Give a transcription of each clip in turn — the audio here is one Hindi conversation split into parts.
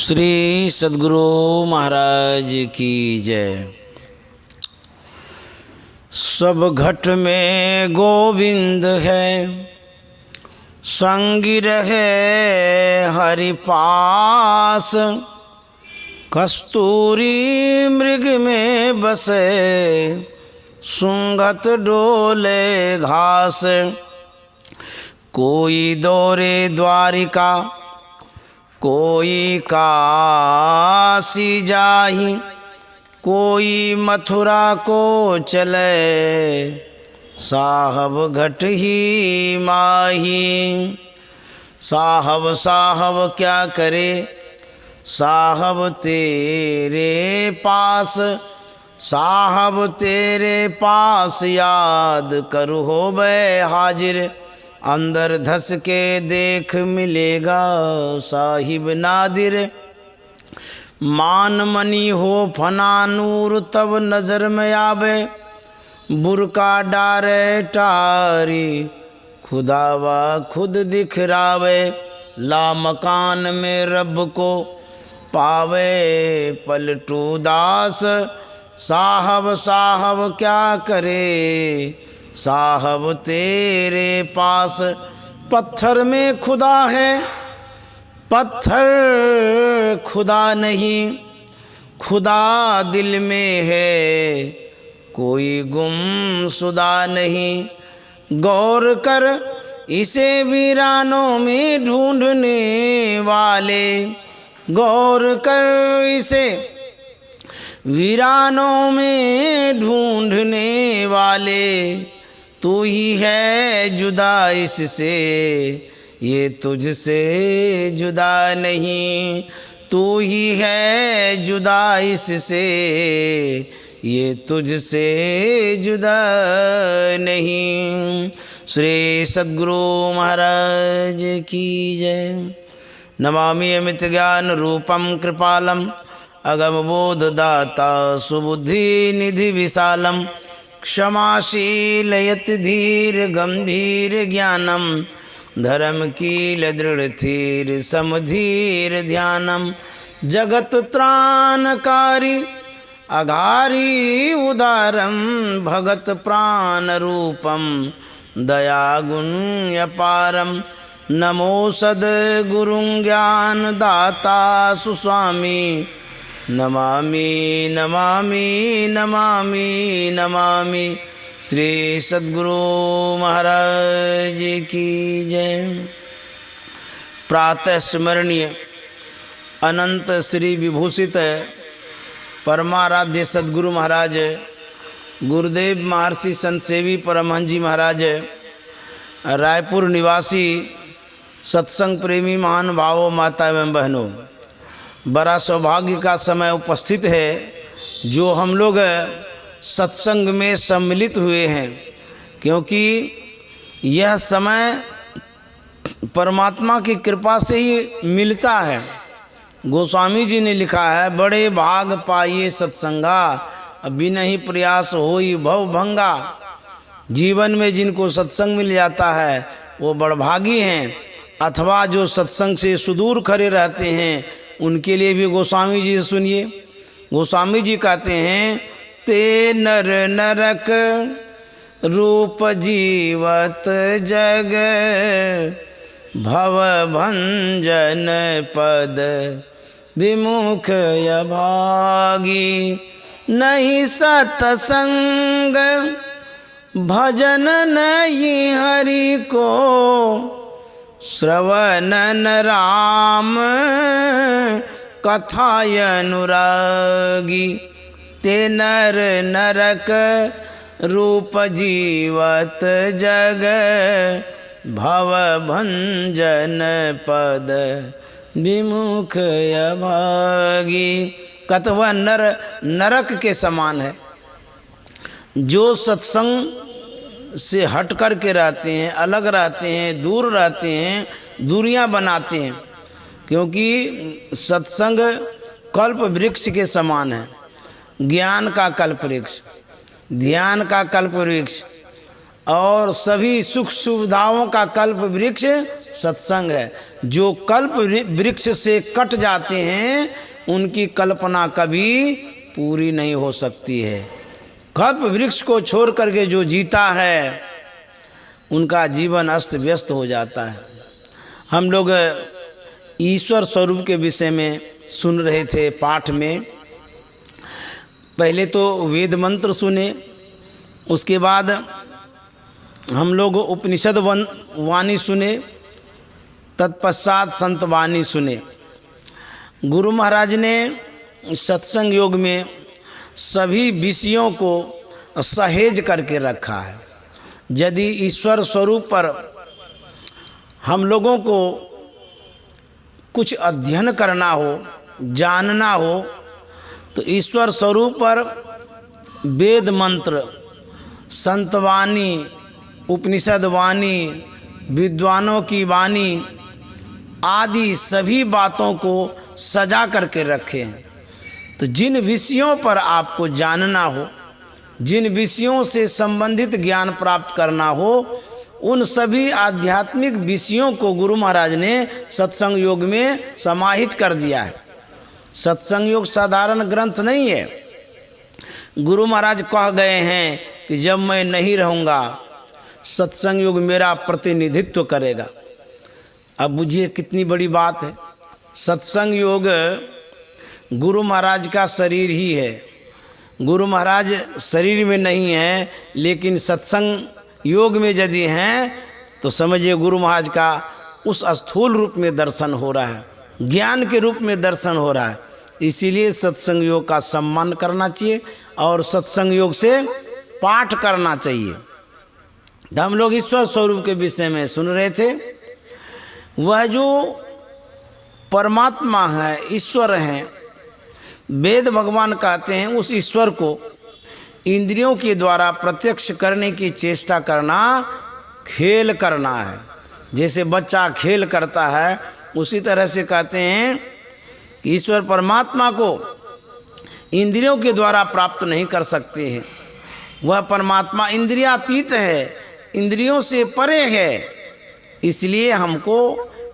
श्री सद्गुरु महाराज की जय। सब घट में गोविंद है, संगी रहे हरि पास। कस्तूरी मृग में बसे, सुंगत डोले घास। कोई दौरे द्वारिका, कोई काशी जाहि। कोई मथुरा को चले, साहब घट ही माही। साहब साहब क्या करे, साहब तेरे पास। साहब तेरे पास याद करू हो बे हाजिर। अंदर धस के देख मिलेगा साहिब नादिर। मान मनी हो फना नूर तब नज़र में आवे। बुरका डारे टारी, खुदावा खुद दिखरावे। ला मकान में रब को पावे पलटू दास। साहब साहब क्या करे, साहब तेरे पास। पत्थर में खुदा है, पत्थर खुदा नहीं। खुदा दिल में है, कोई गुमशुदा नहीं। गौर कर इसे वीरानों में ढूंढने वाले। गौर कर इसे वीरानों में ढूंढने वाले। तू ही है जुदा इससे, ये तुझसे जुदा नहीं। तू ही है जुदा इससे, ये तुझसे जुदा नहीं। श्री सद्गुरु महाराज की जय। नमामि अमित ज्ञान रूपम कृपालम। अगम बोध दाता सुबुद्धि निधि विशालम। क्षमाशील यति धीर गंभीर ज्ञानम। धर्म कील दृढ़ थीर समधीर ध्यानम। जगत त्राणकारी अघारी उदारम। भगत प्राण रूपम दया गुण अपारम। नमो सद्गुरुं ज्ञान दाता सुस्वामी। नमामि नमामि नमामि नमामि। श्री सद्गुरु महाराज की जय। प्रातः स्मरणीय अनंत श्री विभूषित परमाराध्य सद्गुरु महाराज गुरुदेव महर्षि संत सेवी परमहंस जी महाराज, रायपुर निवासी सत्संग प्रेमी महान भावों, माता एवं बहनों, बड़ा सौभाग्य का समय उपस्थित है जो हम लोग सत्संग में सम्मिलित हुए हैं। क्योंकि यह समय परमात्मा की कृपा से ही मिलता है। गोस्वामी जी ने लिखा है, बड़े भाग पाइए सत्संगा, बिनहि प्रयास होई भव भंगा। जीवन में जिनको सत्संग मिल जाता है वो बड़भागी हैं, अथवा जो सत्संग से सुदूर खड़े रहते हैं उनके लिए भी गोस्वामी जी से सुनिए। गोस्वामी जी कहते हैं, ते नर नरक रूप जीवत जग। भव भंजन पद विमुख अभागी। नहीं सतसंग भजन नहीं हरि को। श्रवणन राम कथाय अनुरागी। ते नर नरक रूप जीवत जग। भव भंजन पद विमुख अभागी। कतवा नर नरक के समान है। जो सत्संग से हट कर के रहते हैं, अलग रहते हैं, दूर रहते हैं, दूरियां बनाते हैं। क्योंकि सत्संग कल्प वृक्ष के समान है। ज्ञान का कल्प वृक्ष, ध्यान का कल्प वृक्ष और सभी सुख सुविधाओं का कल्प वृक्ष सत्संग है। जो कल्प वृक्ष से कट जाते हैं उनकी कल्पना कभी पूरी नहीं हो सकती है। कल्प वृक्ष को छोड़ करके जो जीता है उनका जीवन अस्त व्यस्त हो जाता है। हम लोग ईश्वर स्वरूप के विषय में सुन रहे थे पाठ में। पहले तो वेद मंत्र सुने, उसके बाद हम लोग उपनिषद वाणी सुने, तत्पश्चात संत वाणी सुने। गुरु महाराज ने सत्संग योग में सभी विषयों को सहेज करके रखा है। यदि ईश्वर स्वरूप पर हम लोगों को कुछ अध्ययन करना हो, जानना हो, तो ईश्वर स्वरूप पर वेद मंत्र, संतवाणी, उपनिषद वाणी, विद्वानों की वाणी आदि सभी बातों को सजा करके रखें। तो जिन विषयों पर आपको जानना हो, जिन विषयों से संबंधित ज्ञान प्राप्त करना हो, उन सभी आध्यात्मिक विषयों को गुरु महाराज ने सत्संग योग में समाहित कर दिया है। सत्संग योग साधारण ग्रंथ नहीं है। गुरु महाराज कह गए हैं कि जब मैं नहीं रहूँगा सत्संग योग मेरा प्रतिनिधित्व करेगा। अब बुझिए कितनी बड़ी बात है। सत्संग योग गुरु महाराज का शरीर ही है। गुरु महाराज शरीर में नहीं है, लेकिन सत्संग योग में यदि हैं तो समझिए गुरु महाराज का उस स्थूल रूप में दर्शन हो रहा है, ज्ञान के रूप में दर्शन हो रहा है। इसीलिए सत्संग योग का सम्मान करना चाहिए और सत्संग योग से पाठ करना चाहिए। हम लोग ईश्वर स्वरूप के विषय में सुन रहे थे। वह जो परमात्मा है, ईश्वर हैं, वेद भगवान कहते हैं, उस ईश्वर को इंद्रियों के द्वारा प्रत्यक्ष करने की चेष्टा करना खेल करना है। जैसे बच्चा खेल करता है, उसी तरह से कहते हैं कि ईश्वर परमात्मा को इंद्रियों के द्वारा प्राप्त नहीं कर सकते हैं। वह परमात्मा इंद्रियातीत है, इंद्रियों से परे है। इसलिए हमको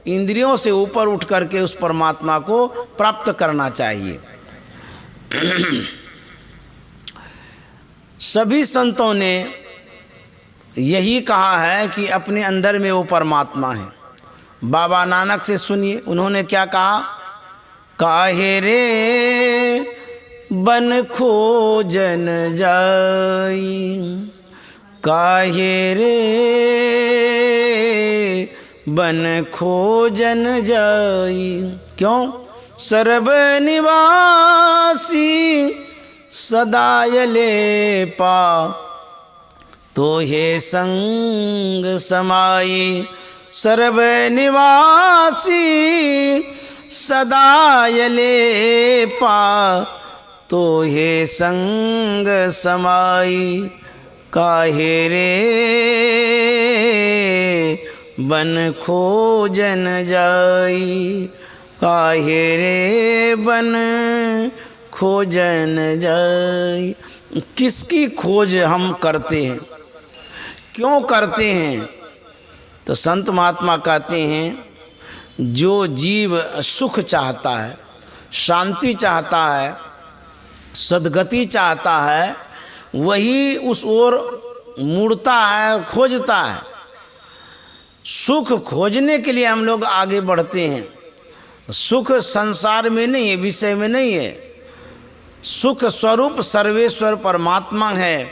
इंद्रियों से ऊपर उठ करके उस परमात्मा को प्राप्त करना चाहिए। सभी संतों ने यही कहा है कि अपने अंदर में वो परमात्मा है। बाबा नानक से सुनिए, उन्होंने क्या कहा? काहे रे बन खोजन जाई, काहे रे बन खोजन जाई। क्यों? सर्व निवासी सदाय ले पा, तो हे संग समाई। सर्व निवासी सदाय ले पा, तो हे संग समाई। काहे रे बन खोजन जाई, काहे रे बन खोजन जाई। किसकी खोज हम करते हैं, क्यों करते हैं? तो संत महात्मा कहते हैं, जो जीव सुख चाहता है, शांति चाहता है, सद्गति चाहता है, वही उस ओर मुड़ता है, खोजता है। सुख खोजने के लिए हम लोग आगे बढ़ते हैं। सुख संसार में नहीं है, विषय में नहीं है। सुख स्वरूप सर्वेश्वर परमात्मा है,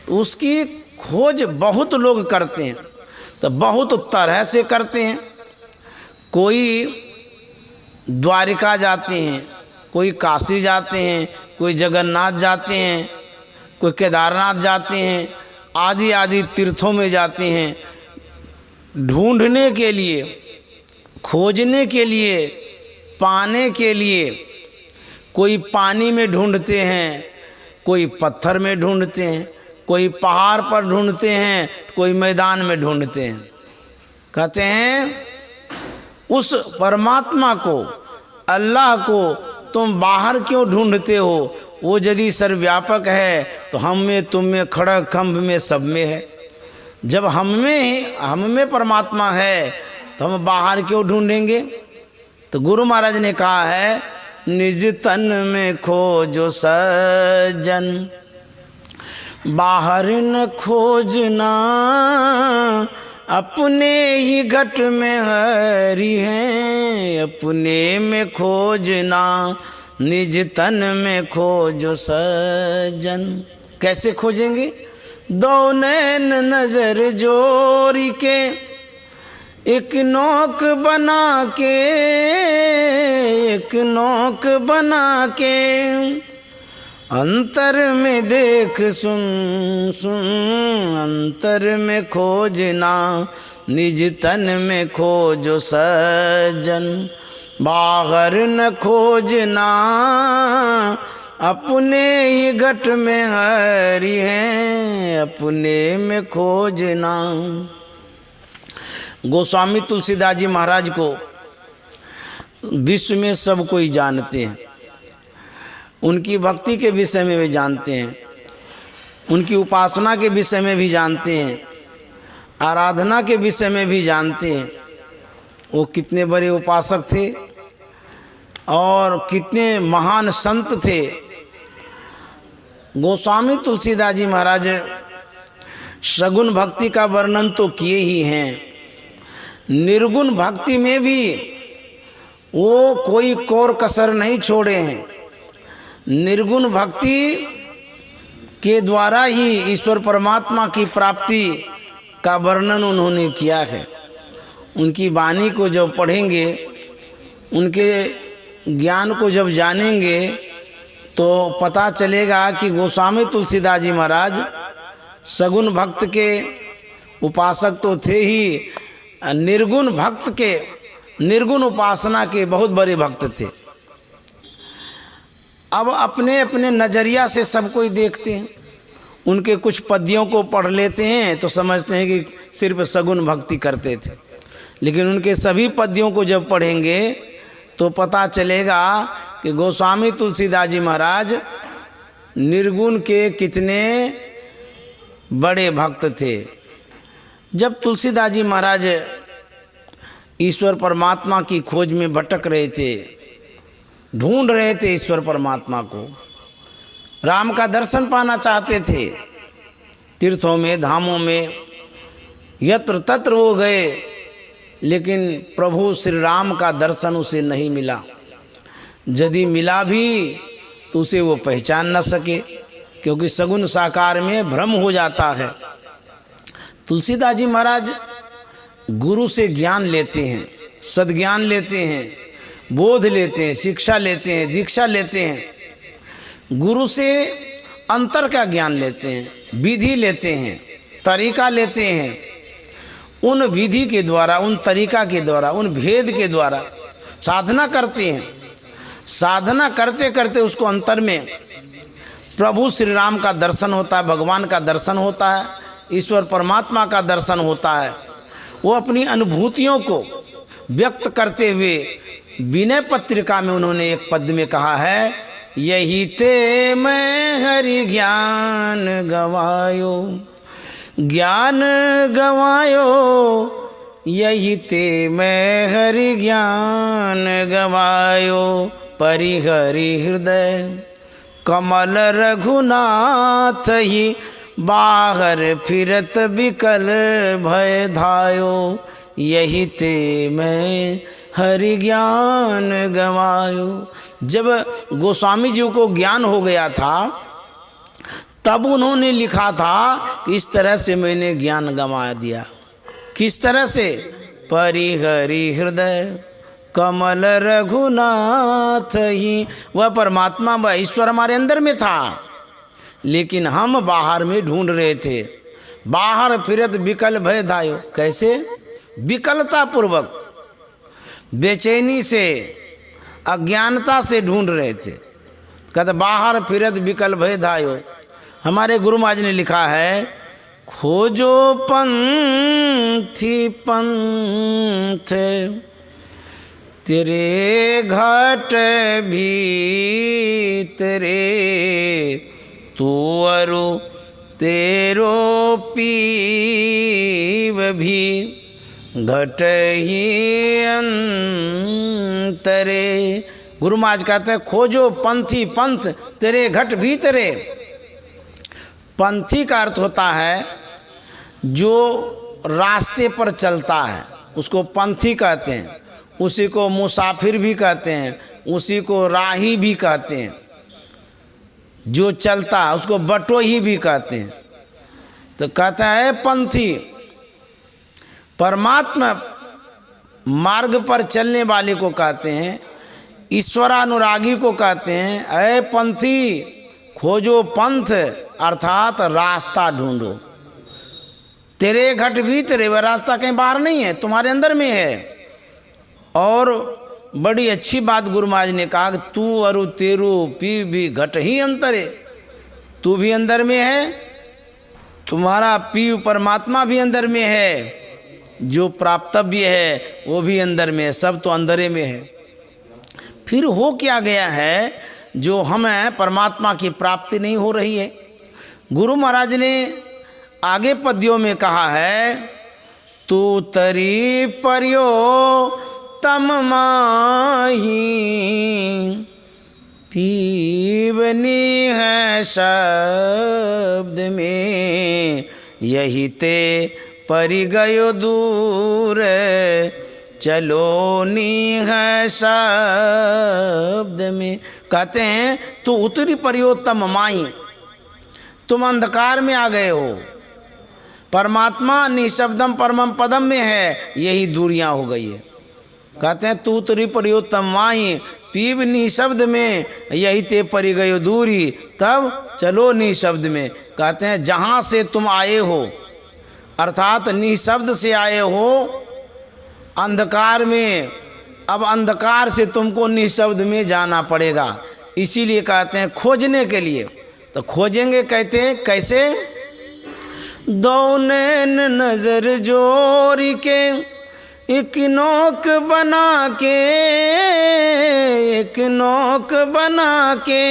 तो उसकी खोज बहुत लोग करते हैं। तो बहुत तरह से करते हैं। कोई द्वारिका जाते हैं, कोई काशी जाते हैं, कोई जगन्नाथ जाते हैं, कोई केदारनाथ जाते हैं, आदि आदि तीर्थों में जाते हैं ढूंढने के लिए, खोजने के लिए, पाने के लिए। कोई पानी में ढूंढते हैं, कोई पत्थर में ढूंढते हैं, कोई पहाड़ पर ढूंढते हैं, कोई मैदान में ढूंढते हैं। कहते हैं उस परमात्मा को, अल्लाह को तुम बाहर क्यों ढूंढते हो? वो यदि सर्वव्यापक है तो हम में, तुम में, खड़ग खम्भ में, सब में है। जब हम में परमात्मा है तो हम बाहर क्यों ढूंढेंगे? तो गुरु महाराज ने कहा है, निज तन में खोजो सज्जन, बाहर न खोजना, अपने ही घट में हरि हैं, अपने में खोजना, निज तन में खोजो सज्जन। कैसे खोजेंगे? दो नैन नजर जोरी के, एक नोक बना के, एक नोक बना के, अंतर में देख सुन सुन, अंतर में खोजना, निज तन में खोजो सज्जन, बाहर न खोजना, अपने ही घट में हरि हैं, अपने में खोजना। गोस्वामी तुलसीदास जी महाराज को विश्व में सब कोई जानते हैं, उनकी भक्ति के विषय में भी जानते हैं, उनकी उपासना के विषय में भी जानते हैं, आराधना के विषय में भी जानते हैं। वो कितने बड़े उपासक थे और कितने महान संत थे। गोस्वामी तुलसीदास जी महाराज सगुण भक्ति का वर्णन तो किए ही हैं, निर्गुण भक्ति में भी वो कोई कोर कसर नहीं छोड़े हैं। निर्गुण भक्ति के द्वारा ही ईश्वर परमात्मा की प्राप्ति का वर्णन उन्होंने किया है। उनकी वाणी को जब पढ़ेंगे, उनके ज्ञान को जब जानेंगे तो पता चलेगा कि गोस्वामी तुलसीदास जी महाराज सगुण भक्त के उपासक तो थे ही, निर्गुण भक्त के, निर्गुण उपासना के बहुत बड़े भक्त थे। अब अपने अपने नज़रिया से सब कोई देखते हैं, उनके कुछ पद्यों को पढ़ लेते हैं तो समझते हैं कि सिर्फ सगुण भक्ति करते थे, लेकिन उनके सभी पद्यों को जब पढ़ेंगे तो पता चलेगा कि गोस्वामी तुलसीदास जी महाराज निर्गुण के कितने बड़े भक्त थे। जब तुलसीदास जी महाराज ईश्वर परमात्मा की खोज में भटक रहे थे, ढूंढ रहे थे ईश्वर परमात्मा को, राम का दर्शन पाना चाहते थे, तीर्थों में, धामों में, यत्र तत्र वो गए, लेकिन प्रभु श्री राम का दर्शन उसे नहीं मिला। यदि मिला भी तो उसे वो पहचान न सके, क्योंकि सगुण साकार में भ्रम हो जाता है। तुलसीदास जी महाराज गुरु से ज्ञान लेते हैं, सद्ज्ञान लेते हैं, बोध लेते हैं, शिक्षा लेते हैं, दीक्षा लेते हैं। गुरु से अंतर का ज्ञान लेते हैं, विधि लेते हैं, तरीका लेते हैं। उन विधि के द्वारा, उन तरीका के द्वारा, उन भेद के द्वारा साधना करते हैं। साधना करते करते उसको अंतर में प्रभु श्री राम का दर्शन होता है, भगवान का दर्शन होता है, ईश्वर परमात्मा का दर्शन होता है। वो अपनी अनुभूतियों को व्यक्त करते हुए विनय पत्रिका में उन्होंने एक पद में कहा है, यही ते मैं हरि ज्ञान गवायो, ज्ञान गवायो, यही ते मैं हरि ज्ञान गवायो, परिहरि हृदय कमल रघुनाथ ही, बाहर फिरत विकल भय धायो, यही ते मैं हरि ज्ञान गवायो। जब गोस्वामी जी को ज्ञान हो गया था तब उन्होंने लिखा था कि इस तरह से मैंने ज्ञान गंवा दिया। किस तरह से? परिहरि हृदय कमल रघुनाथ ही। वह परमात्मा, वह ईश्वर हमारे अंदर में था, लेकिन हम बाहर में ढूंढ रहे थे। बाहर फिरत विकल भय धायो। कैसे? विकलता पूर्वक, बेचैनी से, अज्ञानता से ढूंढ रहे थे। कहते बाहर फिरत विकल भय धायो। हमारे गुरु महाराज ने लिखा है, खोजो पंथी पंथ, तेरे घट भीतरे, तू अरु तेरो पीव भी, घट ही अंतरे। गुरु महाराज कहते हैं खोजो पंथी पंथ तेरे घट भीतरे। पंथी का अर्थ होता है जो रास्ते पर चलता है उसको पंथी कहते हैं, उसी को मुसाफिर भी कहते हैं, उसी को राही भी कहते हैं। जो चलता है उसको बटोही भी कहते हैं। तो कहता है पंथी, परमात्मा मार्ग पर चलने वाले को कहते हैं, ईश्वरानुरागी को कहते हैं ऐ पंथी खोजो पंथ अर्थात रास्ता ढूंढो। तेरे घट भीतरे, वह रास्ता कहीं बाहर नहीं है, तुम्हारे अंदर में है। और बड़ी अच्छी बात गुरु महाराज ने कहा कि तू अरु तेरू पी भी घट ही अंतरे। तू भी अंदर में है, तुम्हारा पीव परमात्मा भी अंदर में है, जो प्राप्तव्य है वो भी अंदर में है, सब तो अंदरे में है। फिर हो क्या गया है जो हमें परमात्मा की प्राप्ति नहीं हो रही है? गुरु महाराज ने आगे पद्यों में कहा है तू तरी परियो तम माही पीवनी है शब्द में, यही ते परि गयो दूर चलो नी है शब्द में। कहते हैं तू उतरी परियोत्तम माई, तुम अंधकार में आ गए हो, परमात्मा निशब्दम परमम पदम में है, यही दूरियां हो गई है। कहते हैं तू उतरी परियोत्तम माई पीब निशब्द में, यही ते परि गयो दूरी तब चलो निशब्द में। कहते हैं जहाँ से तुम आए हो अर्थात निशब्द से आए हो अंधकार में, अब अंधकार से तुमको निशब्द में जाना पड़ेगा। इसीलिए कहते हैं खोजने के लिए। तो खोजेंगे कहते हैं कैसे? दो नैन नजर जोरी के एक नोक बना के, एक नोक बना के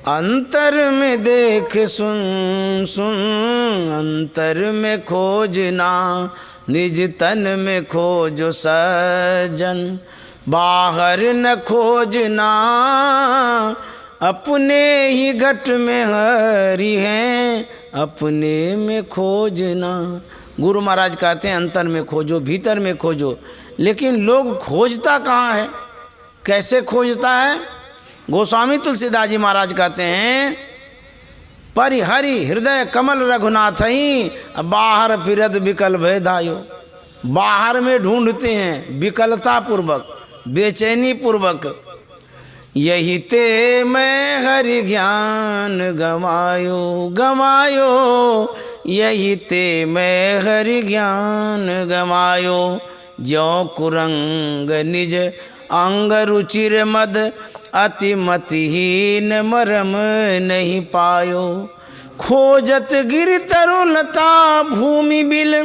अंतर में देख सुन सुन, अंतर में खोजना निज तन में खोजो सज्जन, बाहर न खोजना अपने ही घट में हरि हैं, अपने में खोजना। गुरु महाराज कहते हैं अंतर में खोजो, भीतर में खोजो। लेकिन लोग खोजता कहाँ है, कैसे खोजता है? गोस्वामी तुलसीदास जी महाराज कहते हैं परिहरि हृदय कमल रघुनाथ ही, बाहर फिरत विकल भय धायो। बाहर में ढूंढते हैं विकलता पूर्वक, बेचैनी पूर्वक। यही ते मैं हरि ज्ञान गमायो गमायो, यही ते मैं हरि ज्ञान गमायो। ज्यों कुरंग निज अंग रुचिर मद, अति मतिहीन मरम नहीं पायो। खोजत गिर तरुलता भूमि बिल,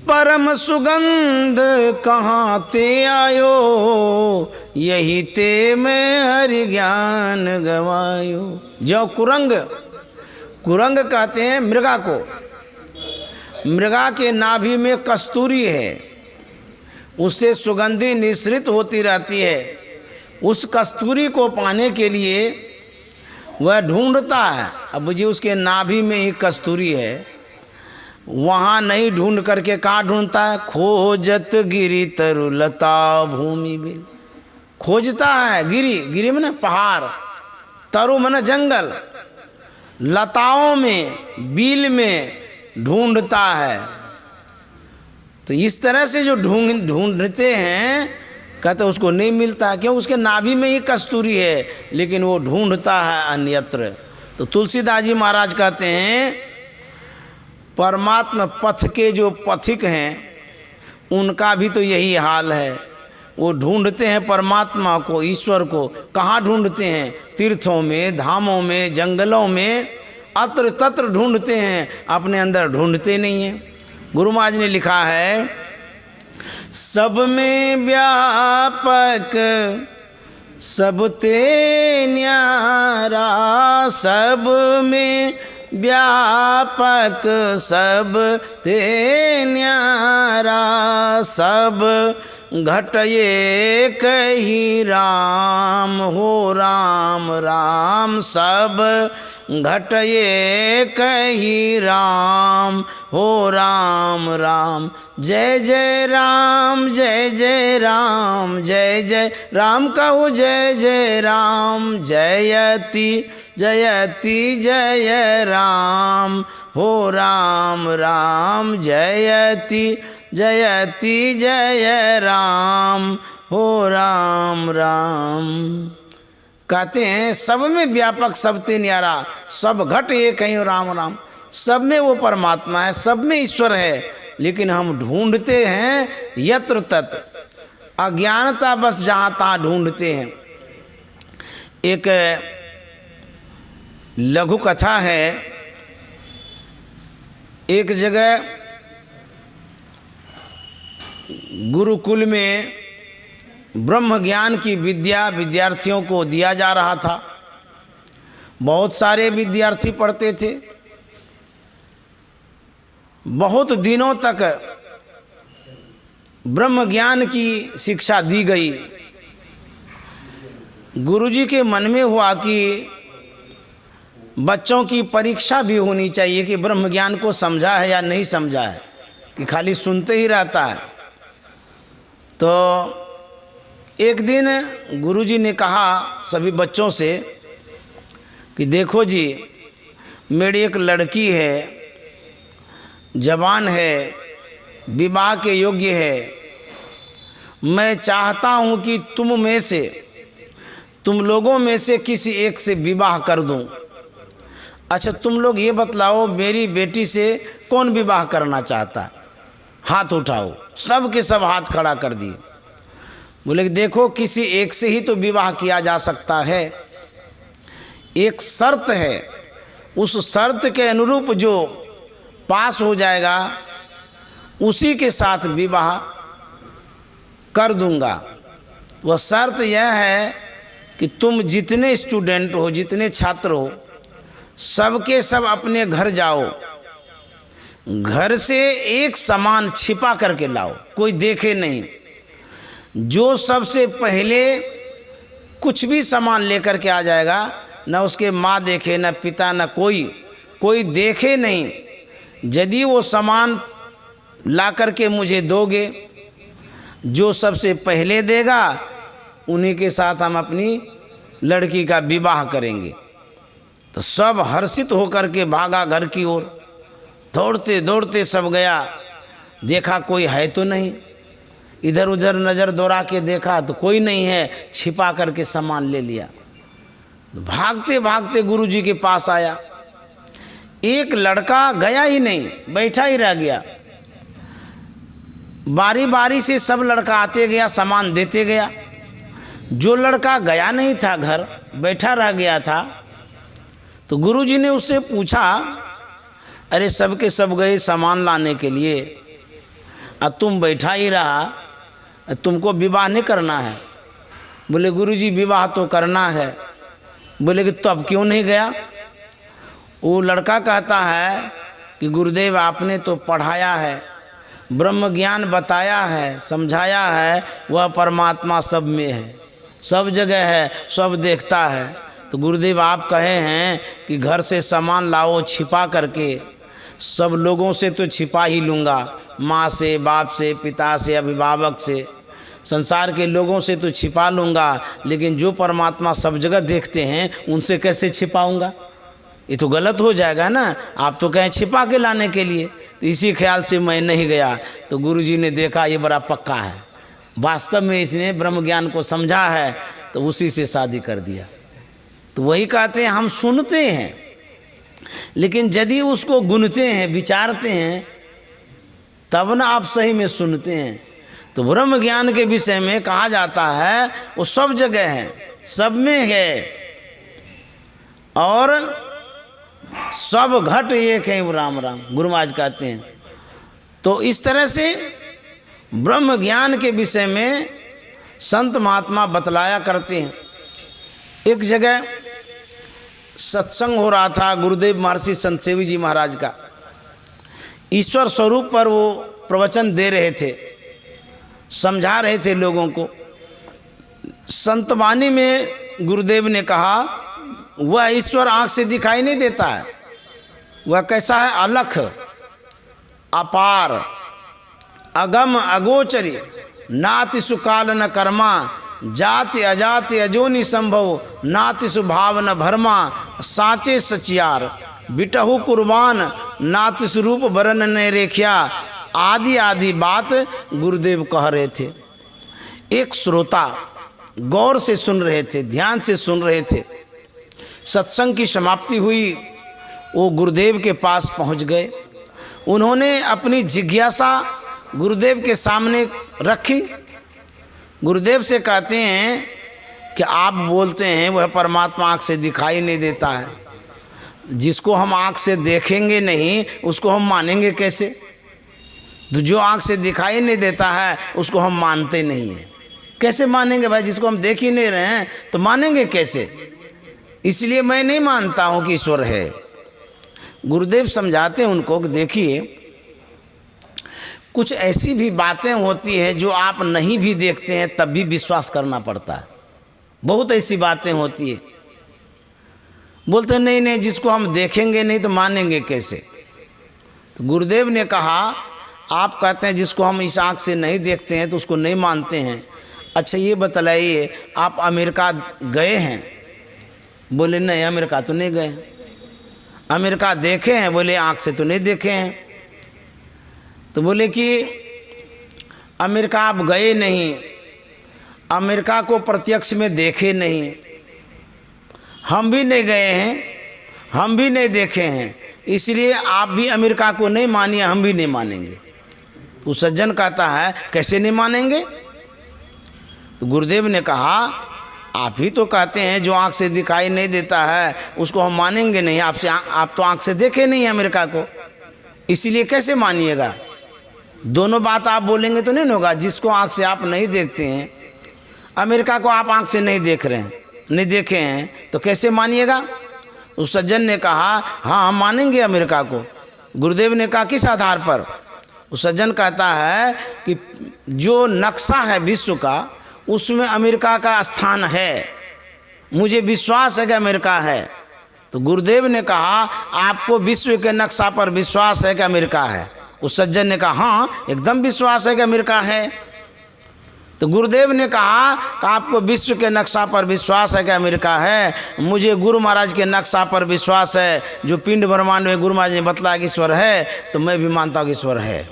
परम सुगंध कहाँ ते आयो। यही ते मैं हरि ज्ञान गवायो। जो कुरंग, कुरंग कहते हैं मृगा को। मृगा के नाभि में कस्तूरी है, उससे सुगंधी निसृत होती रहती है। उस कस्तूरी को पाने के लिए वह ढूंढता है। अब मुझे उसके नाभि में ही कस्तूरी है, वहाँ नहीं ढूंढ करके कहाँ ढूंढता है? खोजत गिरी तरुलता भूमि बिल। खोजता है गिरी, गिरी में ना पहाड़, तरु मन जंगल, लताओं में, बील में ढूंढता है। तो इस तरह से जो ढूंढते हैं कहते उसको नहीं मिलता, क्यों? उसके नाभि में ही कस्तूरी है, लेकिन वो ढूंढता है अन्यत्र। तो तुलसीदास जी महाराज कहते हैं परमात्मा पथ के जो पथिक हैं उनका भी तो यही हाल है। वो ढूंढते हैं परमात्मा को, ईश्वर को। कहाँ ढूंढते हैं? तीर्थों में, धामों में, जंगलों में, अत्र तत्र ढूंढते हैं, अपने अंदर ढूंढते नहीं हैं। गुरु महाराज ने लिखा है सब में व्यापक सब ते न्यारा, सब में व्यापक सब ते न्यारा। सब घट एक ही राम हो राम राम। सब घट एक ही राम हो राम राम। जय जय राम जय जय राम जय जय राम कहूँ जय जय राम। जयति जयति जय राम हो राम राम। जयति जयति जय राम हो राम राम। कहते हैं सब में व्यापक सब ते न्यारा। सब घट एक ही राम राम। सब में वो परमात्मा है, सब में ईश्वर है, लेकिन हम ढूंढते हैं यत्र तत्र। अज्ञानता बस जहाँ तहाँ ढूंढते हैं। एक लघु कथा है। एक जगह गुरुकुल में ब्रह्म ज्ञान की विद्या विद्यार्थियों को दिया जा रहा था। बहुत सारे विद्यार्थी पढ़ते थे। बहुत दिनों तक ब्रह्म ज्ञान की शिक्षा दी गई। गुरुजी के मन में हुआ कि बच्चों की परीक्षा भी होनी चाहिए कि ब्रह्म ज्ञान को समझा है या नहीं समझा है, कि खाली सुनते ही रहता है। तो एक दिन गुरुजी ने कहा सभी बच्चों से कि देखो जी, मेरी एक लड़की है, जवान है, विवाह के योग्य है। मैं चाहता हूँ कि तुम लोगों में से किसी एक से विवाह कर दूँ। अच्छा, तुम लोग ये बतलाओ, मेरी बेटी से कौन विवाह करना चाहता है? हाथ उठाओ। सब के सब हाथ खड़ा कर दिए। बोले कि देखो, किसी एक से ही तो विवाह किया जा सकता है। एक शर्त है, उस शर्त के अनुरूप जो पास हो जाएगा उसी के साथ विवाह कर दूंगा। वह शर्त यह है कि तुम जितने स्टूडेंट हो, जितने छात्र हो, सबके सब अपने घर जाओ। घर से एक सामान छिपा करके लाओ, कोई देखे नहीं। जो सबसे पहले कुछ भी सामान लेकर के आ जाएगा, न उसके माँ देखे, न पिता, न कोई देखे नहीं। यदि वो सामान ला करके मुझे दोगे, जो सबसे पहले देगा उन्हीं के साथ हम अपनी लड़की का विवाह करेंगे। तो सब हर्षित होकर के भागा घर की ओर। दौड़ते दौड़ते सब गया, देखा कोई है तो नहीं। इधर उधर नज़र दौड़ा के देखा तो कोई नहीं है, छिपा करके सामान ले लिया। भागते भागते गुरुजी के पास आया। एक लड़का गया ही नहीं, बैठा ही रह गया। बारी बारी से सब लड़का आते गया, सामान देते गया। जो लड़का गया नहीं था, घर बैठा रह गया था, तो गुरुजी ने उससे पूछा, अरे सबके सब गए सामान लाने के लिए, अब तुम बैठा ही रहा, तुमको विवाह नहीं करना है? बोले गुरुजी विवाह तो करना है। बोले कि तब क्यों नहीं गया? वो लड़का कहता है कि गुरुदेव आपने तो पढ़ाया है, ब्रह्म ज्ञान बताया है, समझाया है, वह परमात्मा सब में है, सब जगह है, सब देखता है। तो गुरुदेव आप कहे हैं कि घर से सामान लाओ छिपा करके। सब लोगों से तो छिपा ही लूँगा, माँ से, बाप से, पिता से, अभिभावक से, संसार के लोगों से तो छिपा लूँगा, लेकिन जो परमात्मा सब जगह देखते हैं उनसे कैसे छिपाऊँगा? ये तो गलत हो जाएगा ना। आप तो कहें छिपा के लाने के लिए, तो इसी ख्याल से मैं नहीं गया। तो गुरुजी ने देखा ये बड़ा पक्का है, वास्तव में इसने ब्रह्म ज्ञान को समझा है, तो उसी से शादी कर दिया। तो वही कहते हैं, हम सुनते हैं, लेकिन यदि उसको गुनते हैं, विचारते हैं, तब ना आप सही में सुनते हैं। तो ब्रह्म ज्ञान के विषय में कहा जाता है वो सब जगह है, सब में है, और सब घट एक है, राम राम गुरु महाराज कहते हैं। तो इस तरह से ब्रह्म ज्ञान के विषय में संत महात्मा बतलाया करते हैं। एक जगह सत्संग हो रहा था गुरुदेव महर्षि संत सेवी जी महाराज का। ईश्वर स्वरूप पर वो प्रवचन दे रहे थे, समझा रहे थे लोगों को। संतवाणी में गुरुदेव ने कहा वह ईश्वर आँख से दिखाई नहीं देता है, वह कैसा है, अलख, अपार, अगम अगोचरी, नाति सुकाल न कर्मा, जाति अजाति अजोनि संभव, नाति सुभाव न भरमा, साचे सचियार, बिटहु कुर्बान, नाति स्वरूप बरन ने रेखिया, आदि आदि बात गुरुदेव कह रहे थे। एक श्रोता गौर से सुन रहे थे, ध्यान से सुन रहे थे। सत्संग की समाप्ति हुई, वो गुरुदेव के पास पहुंच गए। उन्होंने अपनी जिज्ञासा गुरुदेव के सामने रखी। गुरुदेव से कहते हैं कि आप बोलते हैं वह परमात्मा आँख से दिखाई नहीं देता है, जिसको हम आँख से देखेंगे नहीं उसको हम मानेंगे कैसे? तो जो आँख से दिखाई नहीं देता है उसको हम मानते नहीं हैं, कैसे मानेंगे भाई? जिसको हम देख ही नहीं रहे हैं तो मानेंगे कैसे? इसलिए मैं नहीं मानता हूँ कि ईश्वर है। गुरुदेव समझाते हैं उनको कि देखिए, कुछ ऐसी भी बातें होती हैं जो आप नहीं भी देखते हैं तब भी विश्वास करना पड़ता है। बहुत ऐसी बातें होती है, बोलते हैं नहीं नहीं, जिसको हम देखेंगे नहीं तो मानेंगे कैसे? तो गुरुदेव ने कहा, आप कहते हैं जिसको हम इस आँख से नहीं देखते हैं तो उसको नहीं मानते हैं। अच्छा ये बतलाइए, आप अमेरिका गए हैं? बोले नहीं, अमेरिका तो नहीं गए। अमेरिका देखे हैं? बोले आँख से तो नहीं देखे हैं। तो बोले कि अमेरिका आप गए नहीं, अमेरिका को प्रत्यक्ष में देखे नहीं, हम भी नहीं गए हैं, हम भी नहीं देखे हैं, इसलिए आप भी अमेरिका को नहीं मानिए, हम भी नहीं मानेंगे। तो सज्जन कहता है कैसे नहीं मानेंगे? तो गुरुदेव ने कहा, आप ही तो कहते हैं जो आँख से दिखाई नहीं देता है उसको हम मानेंगे नहीं। आप तो आँख से देखे नहीं अमेरिका को, इसीलिए कैसे मानिएगा? दोनों बात आप बोलेंगे तो नहीं होगा। जिसको आँख से आप नहीं देखते हैं, अमेरिका को आप आँख से नहीं देख रहे हैं, नहीं देखे हैं, तो कैसे मानिएगा? उस सज्जन ने कहा हाँ हम मानेंगे अमेरिका को। गुरुदेव ने कहा किस आधार पर? उस सज्जन कहता है कि जो नक्शा है विश्व का उसमें अमेरिका का स्थान है, मुझे विश्वास है कि अमेरिका है। तो गुरुदेव ने कहा आपको विश्व के नक्शा पर विश्वास है कि अमेरिका है? उस सज्जन ने कहा हाँ एकदम विश्वास है कि अमेरिका है। तो गुरुदेव ने कहा कि आपको विश्व के नक्शा पर विश्वास है कि अमेरिका है, मुझे गुरु महाराज के नक्शा पर विश्वास है, जो पिंड ब्रह्मांड में गुरु महाराज ने बतलाया कि ईश्वर है, तो मैं भी मानता हूँ कि ईश्वर है।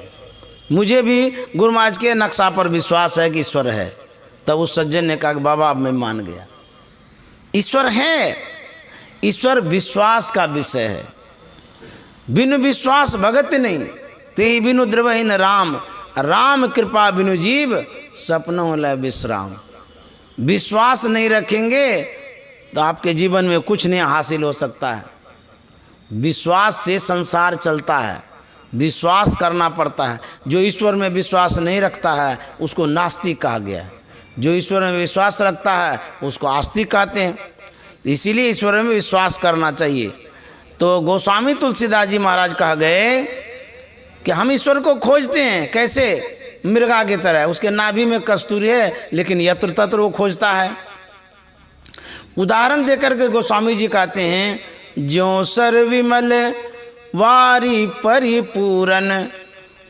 मुझे भी गुरु महाराज के नक्शा पर विश्वास है कि ईश्वर है। तब उस सज्जन ने कहा कि बाबा अब मैं मान गया, ईश्वर है। ईश्वर विश्वास का विषय है, बिनु विश्वास भगत नहीं, तेहि बिनु द्रवहीन राम, राम कृपा बिनु जीव, सपनों लय विश्राम। विश्वास नहीं रखेंगे तो आपके जीवन में कुछ नहीं हासिल हो सकता है। विश्वास से संसार चलता है, विश्वास करना पड़ता है। जो ईश्वर में विश्वास नहीं रखता है उसको नास्तिक कहा गया है, जो ईश्वर में विश्वास रखता है उसको आस्तिक कहते हैं। इसीलिए ईश्वर में विश्वास करना चाहिए। तो गोस्वामी तुलसीदास जी महाराज कह गए कि हम ईश्वर को खोजते हैं, कैसे? मृगा की तरह, उसके नाभि में कस्तूरी है लेकिन यत्र तत्र वो खोजता है। उदाहरण देकर के गोस्वामी जी कहते हैं, ज्यों सर विमल वारी परिपूरन,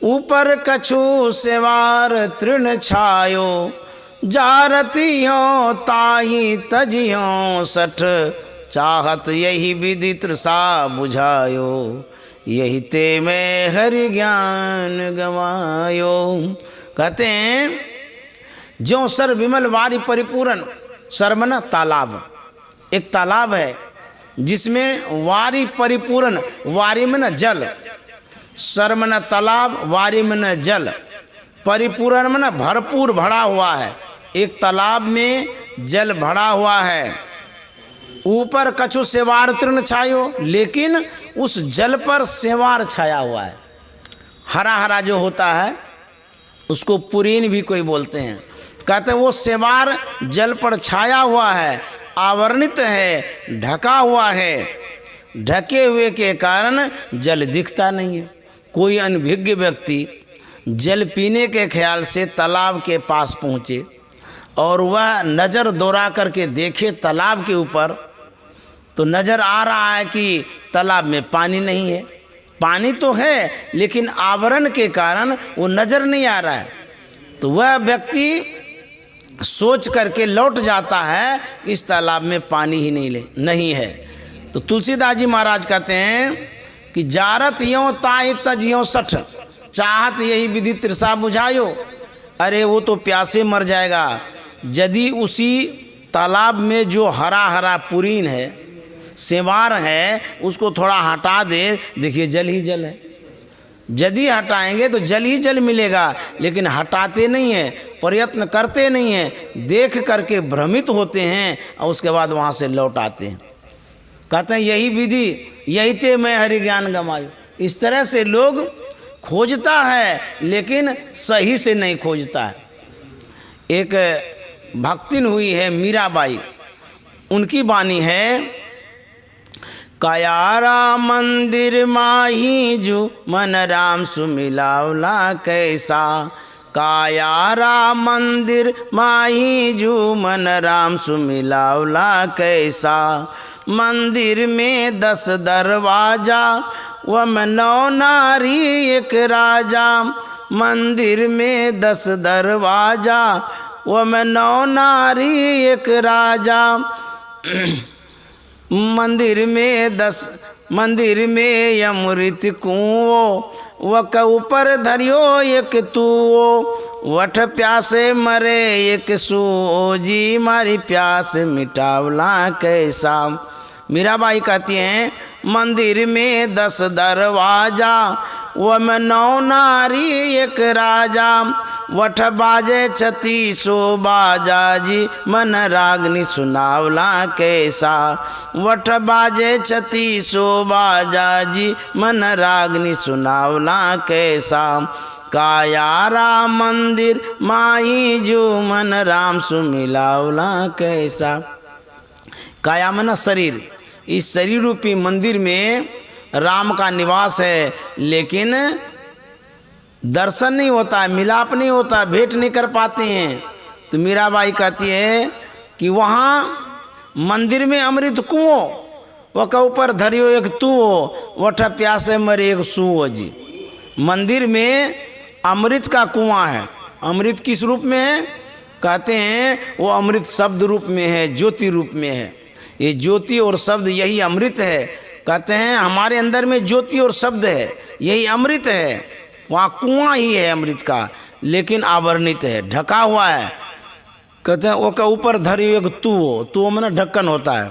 ऊपर कछु सेवार तृण छायो, जारतियों ताही तजियों सठ, चाहत यही विधि तृषा बुझायो, यही ते में हरि ज्ञान गवायो। कहते हैं ज्यों सर विमल वारी परिपूरन, सरमन तालाब, एक तालाब है जिसमें वारी परिपूरन, वारी में न जल, सरमन तालाब, वारी में न जल, परिपूरन में न भरपूर भरा हुआ है। एक तालाब में जल भरा हुआ है, ऊपर कछु सेवार तृण छायो, लेकिन उस जल पर सेवार छाया हुआ है। हरा हरा जो होता है उसको पुरीन भी कोई बोलते हैं। कहते हैं वो सेवार जल पर छाया हुआ है आवरणित है, ढका हुआ है। ढके हुए के कारण जल दिखता नहीं है। कोई अनभिज्ञ व्यक्ति जल पीने के ख्याल से तालाब के पास पहुँचे और वह नज़र दौड़ा करके देखे तालाब के ऊपर, तो नज़र आ रहा है कि तालाब में पानी नहीं है। पानी तो है लेकिन आवरण के कारण वो नज़र नहीं आ रहा है। तो वह व्यक्ति सोच करके लौट जाता है इस तालाब में पानी ही नहीं है। तो तुलसीदास जी महाराज कहते हैं कि जारत यों ताहि तज यों सठ, चाहत यही विधि तृषा बुझायो। अरे वो तो प्यासे मर जाएगा। यदि उसी तालाब में जो हरा हरा पुरीन है, सेवार है, उसको थोड़ा हटा दे, देखिए जल ही जल है। यदि हटाएंगे तो जल ही जल मिलेगा, लेकिन हटाते नहीं हैं, प्रयत्न करते नहीं हैं, देख करके भ्रमित होते हैं और उसके बाद वहाँ से लौट आते हैं। कहते हैं यही विधि यही ते मैं हरि ज्ञान गमायो। इस तरह से लोग खोजता है लेकिन सही से नहीं खोजता है। एक भक्तिन हुई है मीराबाई, उनकी वाणी है, कायारा मंदिर माही जू मन राम सुमिलावला कैसा। कायारा मंदिर माही जू मन राम सुमिलावला कैसा। मंदिर में 10 दरवाजा वह में 9 नारी एक राजा। मंदिर में 10 दरवाजा वह में 9 नारी एक राजा। मंदिर में अमृत कुओं व के ऊपर धरियो एक तूओ। वठ प्यासे मरे एक सूओ जी मारी प्यास मिटावला कैसा। मीराबाई कहती हैं मंदिर में 10 दरवाजा वह में 9 नारी एक राजा। वठ बाजे 36 बाजा जी मन रागनी सुनावला कैसा। वठ बाजे 36 बाजा जी मन रागनी सुनावला कैसा। कायारा मंदिर माही जो मन राम सुमिलावला कैसा। काया मन शरीर, इस शरीर रूपी मंदिर में राम का निवास है, लेकिन दर्शन नहीं होता है, मिलाप नहीं होता, भेंट नहीं कर पाते हैं। तो मीराबाई कहती है कि वहाँ मंदिर में अमृत कुओं वह के ऊपर धरियो एक तूओ। वठ प्यासे मरे एक सूओ जी। मंदिर में अमृत का कुआं है। अमृत किस रूप में है? कहते हैं वो अमृत शब्द रूप में है, ज्योति रूप में है। ये ज्योति और शब्द यही अमृत है। कहते हैं हमारे अंदर में ज्योति और शब्द है, यही अमृत है। वहाँ कुआं ही है अमृत का, लेकिन आवरणित है, ढका हुआ है। कहते हैं वो का ऊपर धरियो एक तूओ। तूओ माने ढक्कन होता है।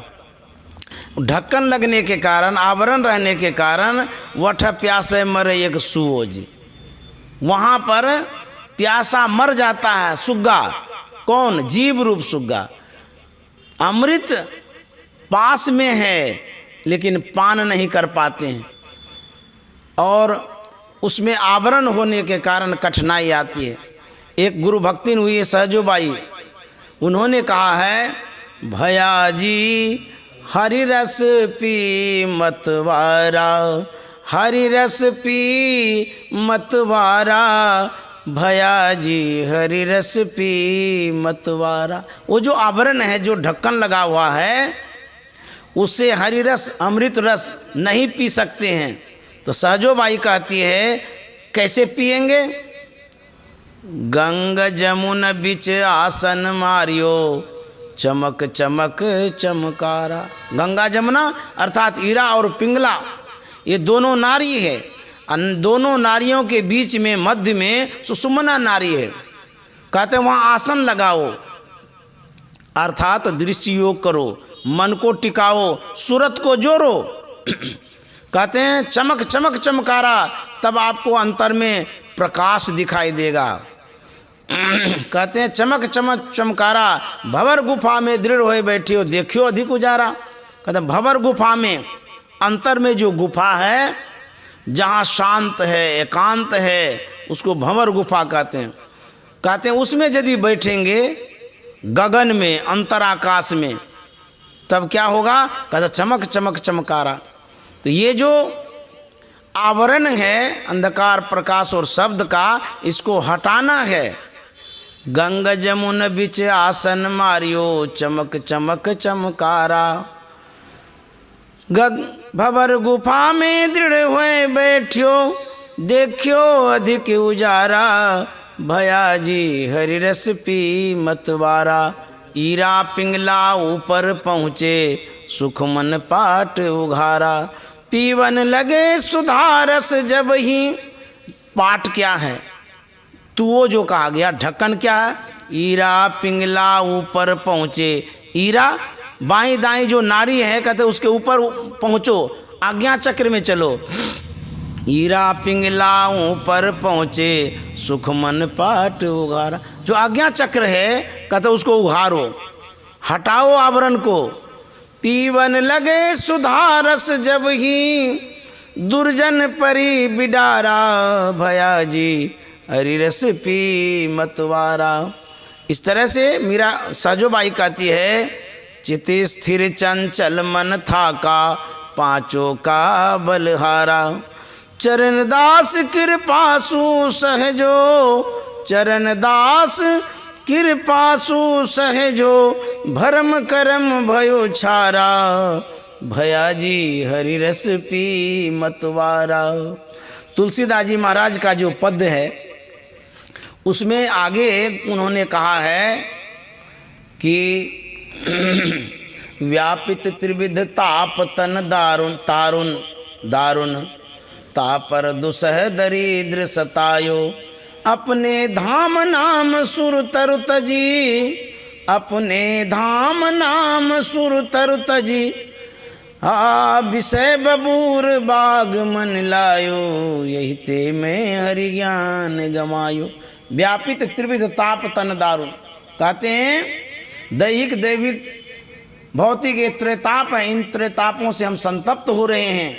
ढक्कन लगने के कारण, आवरण रहने के कारण वठ प्यासे मरे एक सूओ जी। वहाँ पर प्यासा मर जाता है सुग्गा। कौन? जीव रूप सुग्गा। अमृत पास में है लेकिन पान नहीं कर पाते हैं, और उसमें आवरण होने के कारण कठिनाई आती है। एक गुरु भक्तिन हुई है सहजोबाई, उन्होंने कहा है भैया जी हरि रस पी मतवारा। हरि रस पी मतवारा। भैया जी हरि रस पी मतवारा। वो जो आवरण है, जो ढक्कन लगा हुआ है, उससे हरि रस, अमृत रस नहीं पी सकते हैं। तो सहजोबाई कहती है कैसे पिएंगे? गंग जमुन बिच आसन मारियो चमक चमक चमकारा। गंगा जमुना अर्थात ईरा और पिंगला, ये दोनों नारी है। दोनों नारियों के बीच में मध्य में सुषुम्ना नारी है। कहते हैं वहाँ आसन लगाओ, अर्थात दृष्टि योग करो, मन को टिकाओ, सूरत को जोड़ो। कहते हैं चमक चमक चमकारा, तब आपको अंतर में प्रकाश दिखाई देगा। कहते हैं चमक चमक चमकारा, भंवर गुफा में दृढ़ होए बैठे हो, देखियो अधिक उजारा। कहते हैं भंवर गुफा में, अंतर में जो गुफा है, जहाँ शांत है, एकांत है, उसको भंवर गुफा कहते हैं। कहते हैं उसमें यदि बैठेंगे, गगन में, अंतराकाश में, तब क्या होगा? कहता चमक चमक चमकारा। तो ये जो आवरण है अंधकार प्रकाश और शब्द का, इसको हटाना है। गंग जमुन बिच आसन मारियो, चमक चमक चमकारा। गग भवर गुफा में दृढ़ हुए बैठ्यो, देखियो अधिक उजारा। भया जी हरि रस पी मतवारा। ईरा पिंगला ऊपर पहुँचे, सुख मन पाट उघारा। पीवन लगे सुधारस जब ही। पाठ क्या है? तो वो जो कहा गया ढक्कन क्या है? ईरा पिंगला ऊपर पहुँचे। ईरा बाई दाई जो नारी है, कहते उसके ऊपर पहुँचो, आज्ञा चक्र में चलो। ईरा पिंगला ऊपर पहुँचे, सुख मन पाट उघारा। जो आज्ञा चक्र है, कहते उसको उघारो, हटाओ आवरण को। पीवन लगे सुधारस जब ही, दुर्जन परी बिडारा। भया जी हरि रस पी मतवारा। इस तरह से मीरा साजोबाई कहती है, चित स्थिर चंचल मन था का, पांचों का बलहारा। चरण दास कृपासु सहजो, चरण दास कृपासु सहजो। भरम करम भयो छारा। भया जी हरि रस पी मतवारा। तुलसीदास जी महाराज का जो पद है, उसमें आगे उन्होंने कहा है कि व्यापित त्रिविध ताप तन दारुण तारुण दारुण। तापर दुसह दरिद्र सतायो, अपने धाम नाम सुर तरु तजी। अपने धाम नाम सुर तरु तजी। विषय बबूर बाग मन लायो, यही ते में हरि ज्ञान गमायो। व्यापित त्रिविध ताप तन दारुण। कहते हैं दैहिक दैविक भौतिक ये त्रेताप हैं, इन त्रेतापों से हम संतप्त हो रहे हैं,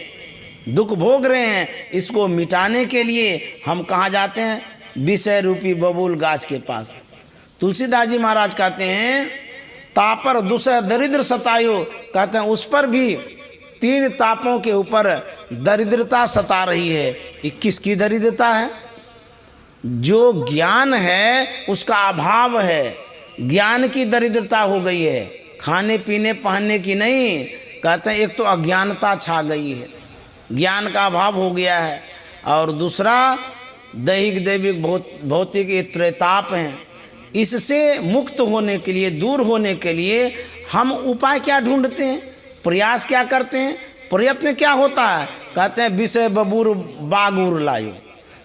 दुख भोग रहे हैं। इसको मिटाने के लिए हम कहाँ जाते हैं? विषय रूपी बबूल गाछ के पास। तुलसीदास जी महाराज कहते हैं तापर दुसह दरिद्र सतायो। कहते हैं उस पर भी तीन तापों के ऊपर दरिद्रता सता रही है। ये किसकी दरिद्रता है? जो ज्ञान है उसका अभाव है, ज्ञान की दरिद्रता हो गई है, खाने पीने पहनने की नहीं। कहते हैं एक तो अज्ञानता छा गई है, ज्ञान का अभाव हो गया है, और दूसरा दैहिक दैविक भौतिक ये त्रेताप हैं। इससे मुक्त होने के लिए, दूर होने के लिए हम उपाय क्या ढूंढते हैं, प्रयास क्या करते हैं, प्रयत्न क्या होता है? कहते हैं विषय बबूर बागुर लायो।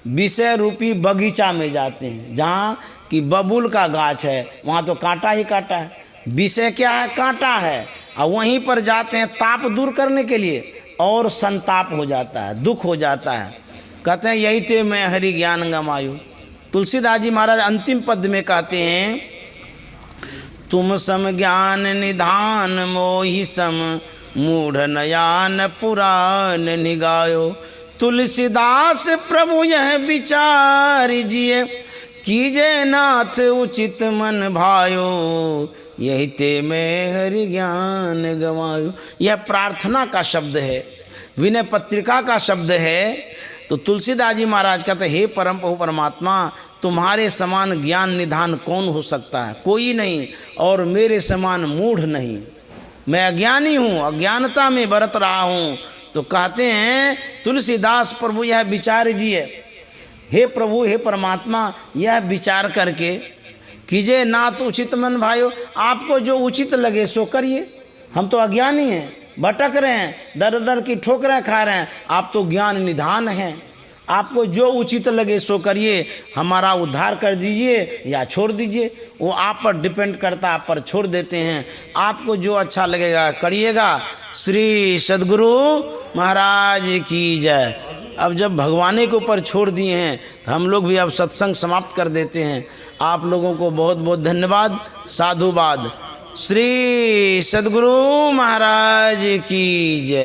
विषय रूपी बगीचा में जाते हैं, जहाँ कि बबूल का गाछ है, वहाँ तो कांटा ही कांटा है। विषय क्या है? कांटा है। और वहीं पर जाते हैं ताप दूर करने के लिए, और संताप हो जाता है, दुख हो जाता है। कहते हैं यही थे मैं हरि ज्ञान गमायु। तुलसीदास जी महाराज अंतिम पद में कहते हैं तुम सम ज्ञान निधान मोहि सम, मूढ़ नयान पुराण निगायो। तुलसीदास प्रभु यह विचार जिए, कीजे नाथ उचित मन भायो। यही ते मैं हरि ज्ञान गवायो। यह प्रार्थना का शब्द है, विनय पत्रिका का शब्द है। तो तुलसीदास जी महाराज कहते हे परम प्रभु परमात्मा, तुम्हारे समान ज्ञान निधान कौन हो सकता है? कोई नहीं, और मेरे समान मूढ़ नहीं। मैं अज्ञानी हूँ, अज्ञानता में बरत रहा हूँ। तो कहते हैं तुलसीदास प्रभु यह विचार जिए, हे प्रभु हे परमात्मा, यह विचार करके कीजिए नाथ उचित मन भाइयों, आपको जो उचित लगे सो करिए। हम तो अज्ञानी हैं, भटक रहे हैं, दर दर की ठोकरें खा रहे हैं। आप तो ज्ञान निधान हैं, आपको जो उचित लगे सो करिए। हमारा उद्धार कर दीजिए या छोड़ दीजिए, वो आप पर डिपेंड करता है, आप पर छोड़ देते हैं। आपको जो अच्छा लगेगा करिएगा। श्री सद्गुरु महाराज की जय। अब जब भगवान के ऊपर छोड़ दिए हैं तो हम लोग भी अब सत्संग समाप्त कर देते हैं। आप लोगों को बहुत बहुत धन्यवाद, साधुवाद। श्री सद्गुरु महाराज की जय।